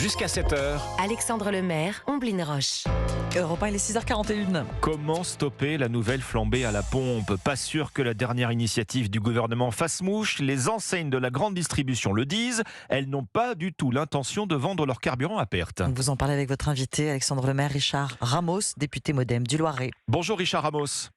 Jusqu'à 7h. Alexandre Lemaire, Omblin Roche. Europe 1, il est 6h41. Comment stopper la nouvelle flambée à la pompe? Pas sûr que la dernière initiative du gouvernement fasse mouche. Les enseignes de la grande distribution le disent. Elles n'ont pas du tout l'intention de vendre leur carburant à perte. Vous en parlez avec votre invité, Alexandre Lemaire, Richard Ramos, député Modem du Loiret. Bonjour Richard Ramos.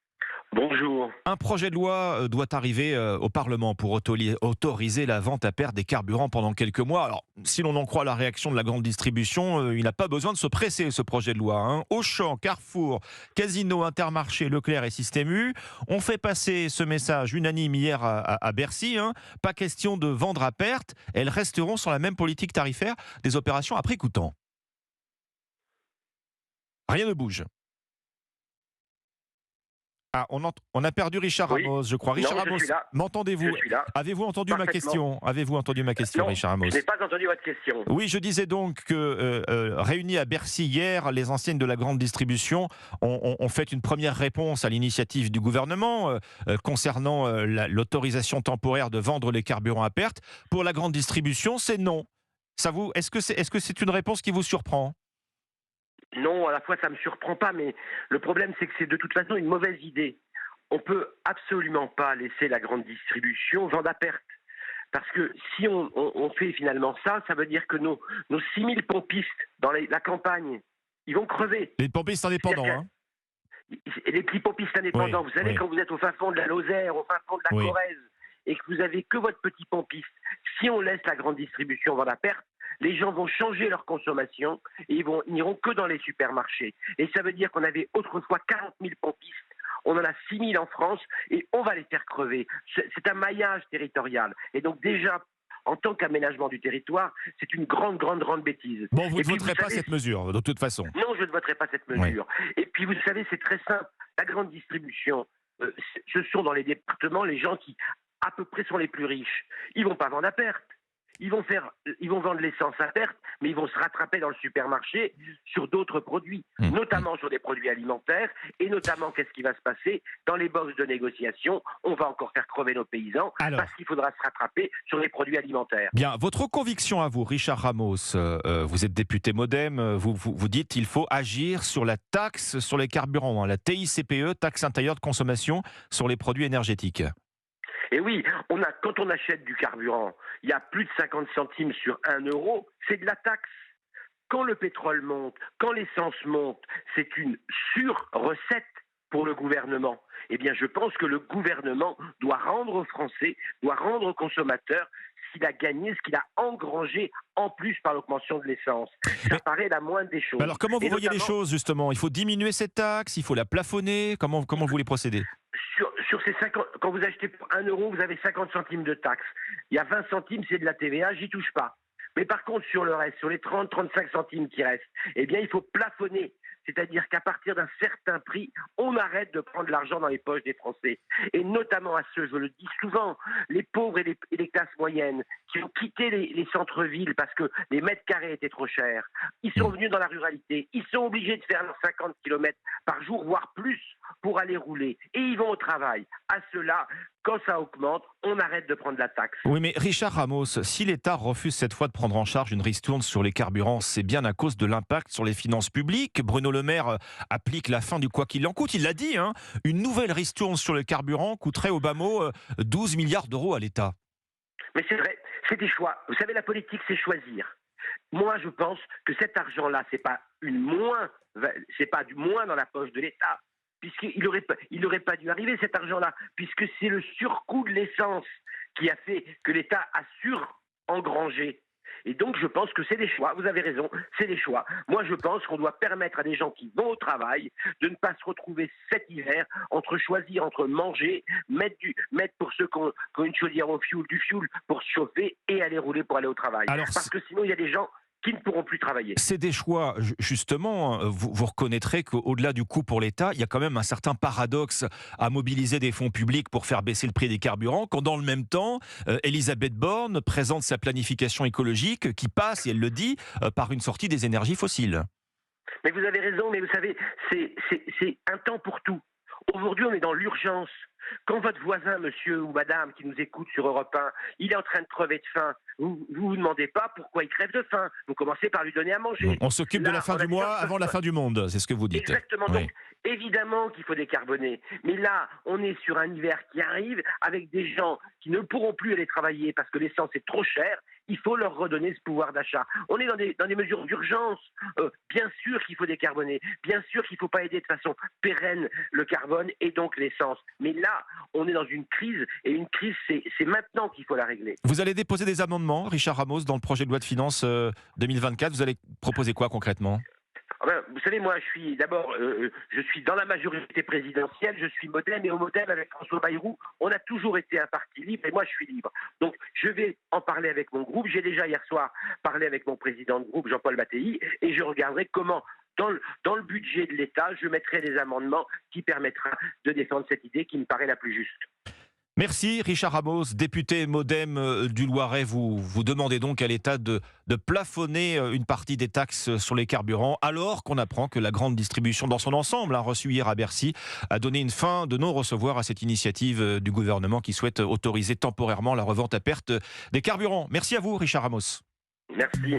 Bonjour. Un projet de loi doit arriver au Parlement pour autoriser la vente à perte des carburants pendant quelques mois. Alors, si l'on en croit la réaction de la grande distribution, il n'a pas besoin de se presser, ce projet de loi. Auchan, Carrefour, Casino, Intermarché, Leclerc et Système U ont fait passer ce message unanime hier à Bercy. Pas question de vendre à perte. Elles resteront sur la même politique tarifaire des opérations à prix coûtant. Rien ne bouge. Ah, on a perdu Richard Ramos, je crois. Richard Ramos, m'entendez-vous? Avez-vous entendu ma question? Non, Richard Ramos? Je n'ai pas entendu votre question. Oui, je disais donc que réunis à Bercy hier, les enseignes de la grande distribution ont fait une première réponse à l'initiative du gouvernement concernant l'autorisation temporaire de vendre les carburants à perte. Pour la grande distribution, c'est non. Est-ce que c'est une réponse qui vous surprend? Non, à la fois ça ne me surprend pas, mais le problème c'est que c'est de toute façon une mauvaise idée. On ne peut absolument pas laisser la grande distribution vendre à perte. Parce que si on fait finalement ça, ça veut dire que nos 6000 pompistes dans la campagne, ils vont crever. Les pompistes indépendants, Les petits pompistes indépendants, vous savez, quand vous êtes au fin fond de la Lozère, au fin fond de la Corrèze, et que vous avez que votre petit pompiste, si on laisse la grande distribution vendre à perte, les gens vont changer leur consommation et ils n'iront que dans les supermarchés. Et ça veut dire qu'on avait autrefois 40 000 pompistes, on en a 6 000 en France et on va les faire crever. C'est un maillage territorial. Et donc déjà, en tant qu'aménagement du territoire, c'est une grande bêtise. Bon, vous ne voterez pas cette mesure, de toute façon. Non, je ne voterai pas cette mesure. Et puis vous savez, c'est très simple. La grande distribution, ce sont dans les départements les gens qui, à peu près, sont les plus riches. Ils ne vont pas vendre à perte. Ils vont vendre l'essence à perte, mais ils vont se rattraper dans le supermarché sur d'autres produits, notamment sur des produits alimentaires, et notamment, qu'est-ce qui va se passer dans les boxes de négociation? On va encore faire crever nos paysans parce qu'il faudra se rattraper sur les produits alimentaires. Bien, votre conviction à vous, Richard Ramos, vous êtes député Modem, vous dites qu'il faut agir sur la taxe sur les carburants, la TICPE, taxe intérieure de consommation sur les produits énergétiques. Et oui, quand on achète du carburant, il y a plus de 50 centimes sur 1 euro, c'est de la taxe. Quand le pétrole monte, quand l'essence monte, c'est une sur-recette pour le gouvernement. Eh bien, je pense que le gouvernement doit rendre aux Français, doit rendre aux consommateurs ce qu'il a gagné, ce qu'il a engrangé en plus par l'augmentation de l'essence. Ça paraît la moindre des choses. Alors, comment vous voyez les choses, justement? Il faut diminuer cette taxe, il faut la plafonner? Comment vous voulez procéder? Sur ces 50, quand vous achetez pour 1 euro, vous avez 50 centimes de taxe. Il y a 20 centimes, c'est de la TVA, j'y touche pas. Mais par contre, sur le reste, sur les 30-35 centimes qui restent, eh bien, il faut plafonner. C'est-à-dire qu'à partir d'un certain prix, on arrête de prendre l'argent dans les poches des Français. Et notamment à ceux, je le dis souvent, les pauvres et les classes moyennes qui ont quitté les centres-villes parce que les mètres carrés étaient trop chers. Ils sont venus dans la ruralité. Ils sont obligés de faire leurs 50 km par jour, voire plus, pour aller rouler. Et ils vont au travail. À ceux-là, quand ça augmente, on arrête de prendre la taxe. Oui, mais Richard Ramos, si l'État refuse cette fois de prendre en charge une ristourne sur les carburants, c'est bien à cause de l'impact sur les finances publiques. Bruno Le Maire applique la fin du quoi qu'il en coûte. Il l'a dit, une nouvelle ristourne sur le carburant coûterait au bas mot 12 milliards d'euros à l'État. Mais c'est vrai, c'est des choix. Vous savez, la politique, c'est choisir. Moi, je pense que cet argent-là, c'est pas du moins dans la poche de l'État, puisqu'il n'aurait pas dû arriver cet argent-là, puisque c'est le surcoût de l'essence qui a fait que l'État a surengrangé. Et donc, je pense que c'est des choix. Vous avez raison, c'est des choix. Moi, je pense qu'on doit permettre à des gens qui vont au travail de ne pas se retrouver cet hiver choisir entre manger, mettre pour ceux qui ont une chaudière au fioul, du fioul pour se chauffer et aller rouler pour aller au travail. Parce que sinon, il y a des gens qui ne pourront plus travailler. C'est des choix, justement, vous reconnaîtrez qu'au-delà du coût pour l'État, il y a quand même un certain paradoxe à mobiliser des fonds publics pour faire baisser le prix des carburants, quand dans le même temps, Elisabeth Borne présente sa planification écologique qui passe, et elle le dit, par une sortie des énergies fossiles. Mais vous avez raison, mais vous savez, c'est un temps pour tout. Aujourd'hui, on est dans l'urgence. Quand votre voisin, monsieur ou madame, qui nous écoute sur Europe 1, il est en train de crever de faim, vous demandez pas pourquoi il crève de faim. Vous commencez par lui donner à manger. On s'occupe de Là, la fin on a du mois déjà- avant la fin du monde, c'est ce que vous dites. Exactement. Oui. Donc, évidemment qu'il faut décarboner. Mais là, on est sur un hiver qui arrive avec des gens qui ne pourront plus aller travailler parce que l'essence est trop chère. Il faut leur redonner ce pouvoir d'achat. On est dans des mesures d'urgence. Bien sûr qu'il faut décarboner. Bien sûr qu'il ne faut pas aider de façon pérenne le carbone et donc l'essence. Mais là, on est dans une crise. Et une crise, c'est maintenant qu'il faut la régler. Vous allez déposer des amendements, Richard Ramos, dans le projet de loi de finances 2024. Vous allez proposer quoi concrètement ? Vous savez, moi, je suis dans la majorité présidentielle, je suis MoDem, et au MoDem, avec François Bayrou, on a toujours été un parti libre, et moi, je suis libre. Donc, je vais en parler avec mon groupe. J'ai déjà, hier soir, parlé avec mon président de groupe, Jean-Paul Mattei, et je regarderai comment, dans le budget de l'État, je mettrai des amendements qui permettront de défendre cette idée qui me paraît la plus juste. Merci Richard Ramos, député MoDem du Loiret. Vous demandez donc à l'État de plafonner une partie des taxes sur les carburants, alors qu'on apprend que la grande distribution dans son ensemble, reçue hier à Bercy, a donné une fin de non-recevoir à cette initiative du gouvernement qui souhaite autoriser temporairement la revente à perte des carburants. Merci à vous Richard Ramos. Merci.